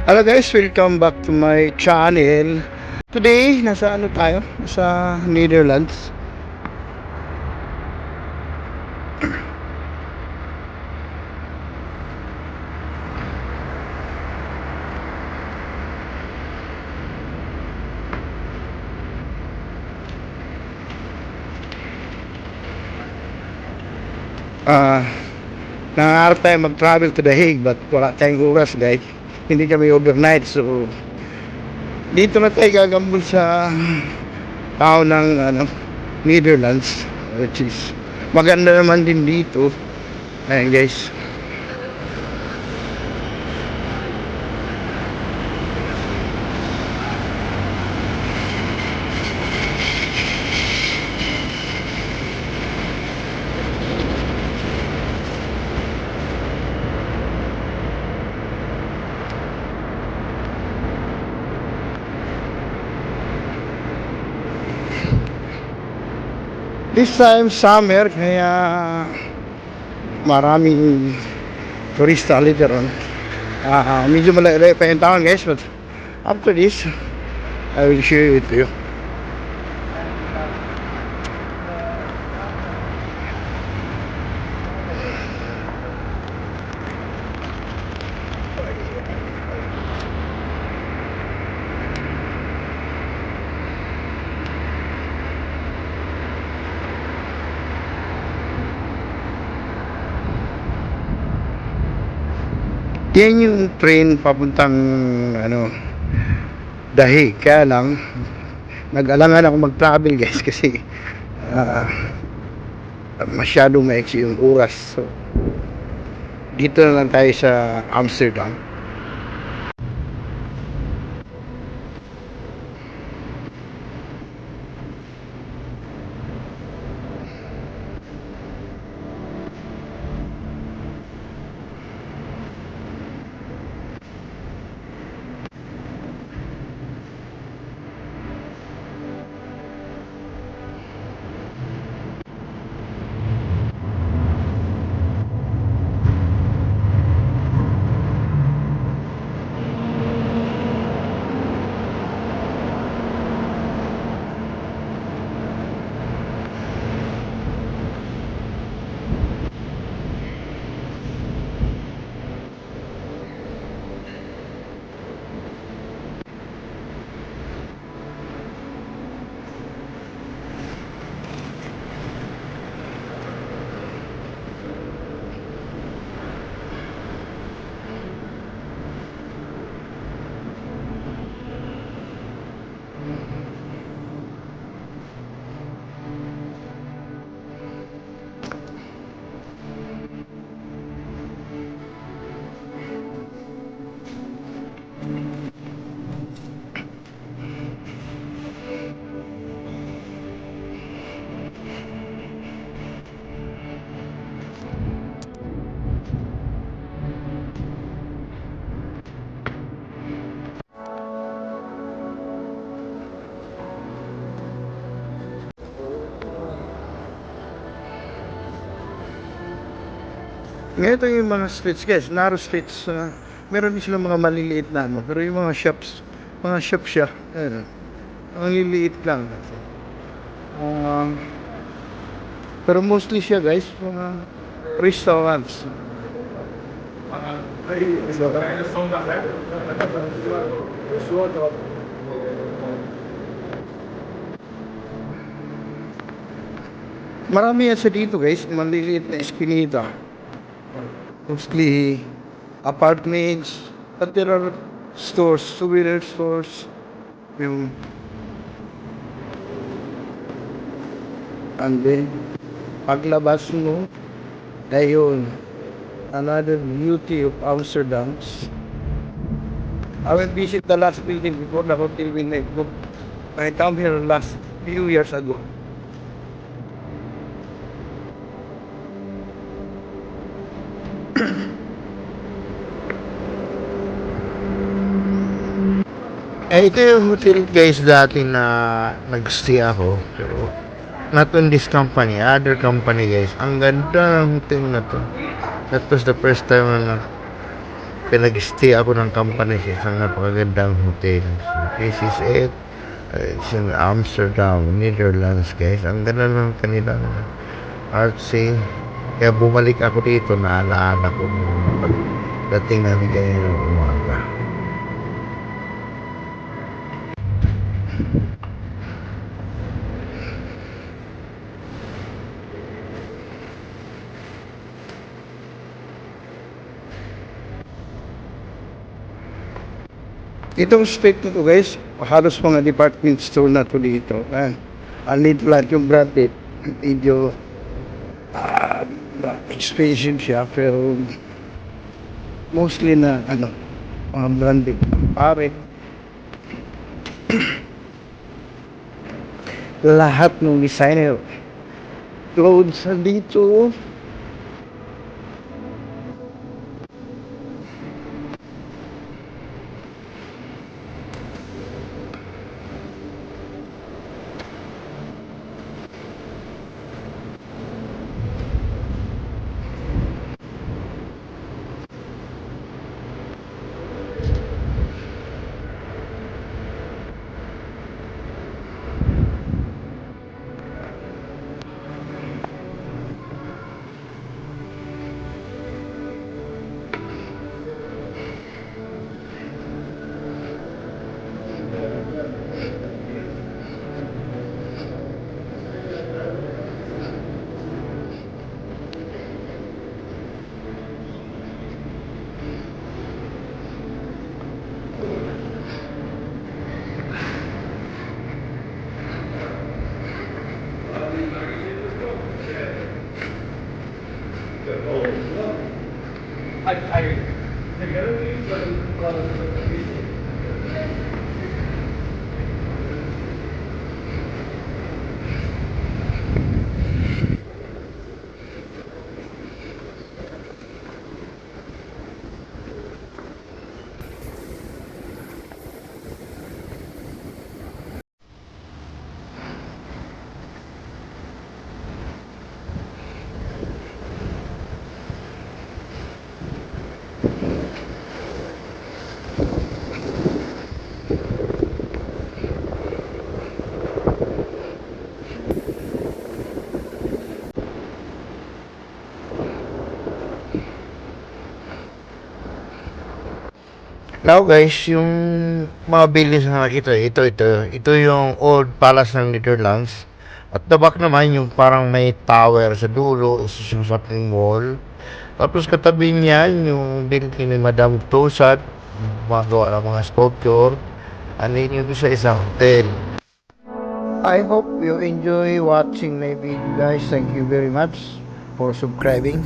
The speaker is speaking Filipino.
Hello guys, welcome back to my channel. Today, nasa ano tayo? Sa Netherlands. Ah, nangarap tayo mag-travel to The Hague but wala tayong oras guys. Hindi kami overnight so dito na tayo gagambol sa town ng Netherlands, which is maganda naman din dito. Ayan guys. This time summer kaya maraming turista later on. Medyo malaki pa yung town guys, but after this I will share it to you. Yan yung train papuntang Dahig. Kaya lang nag-alangan ako mag-travel guys kasi ah, masyadong maiksi yung oras. So dito na lang tayo sa Amsterdam. Ito yung mga streets guys, narrow streets. Meron din silang mga maliliit na pero yung mga shops, mga shop siya. Ayun, ang liliit lang. Um, pero mostly siya guys, mga restaurants. Marami yan sa dito guys, maliliit na eskinita. Mostly apartments, but there are stores, souvenir stores. Yung, and then, paglabas mo, ayun, another beauty of Amsterdam. I will visit the last building before the hotel when I come here last few years ago. Ito yung hotel guys dati na nag-stay ako. Pero not on this company, other company guys. Ang ganda ng hotel na to. That was the first time na pinag-stay ako ng company sa isang napakagandang hotel. So, this is it. It's in Amsterdam, Netherlands, guys. Ang ganda ng kanilang artsy. Kaya bumalik ako dito, naalaala ko yung pagdating namin kanina ng umaga. Itong street na to guys, halos mga department store na to dito. Andito lahat yung branded. Medyo ah, expensive siya pero mostly na mga branded. Pare, lahat ng designer clothes dito. Now guys, yung mga buildings na nakita, ito yung old palace ng Netherlands. At the back naman yung parang may tower sa dulo, isa siyang shopping mall. Tapos katabi niyan yung building ni Madame Tussauds, magawa ng mga sculpture. And then yung sa isang hotel. I hope you enjoy watching my video guys. Thank you very much for subscribing.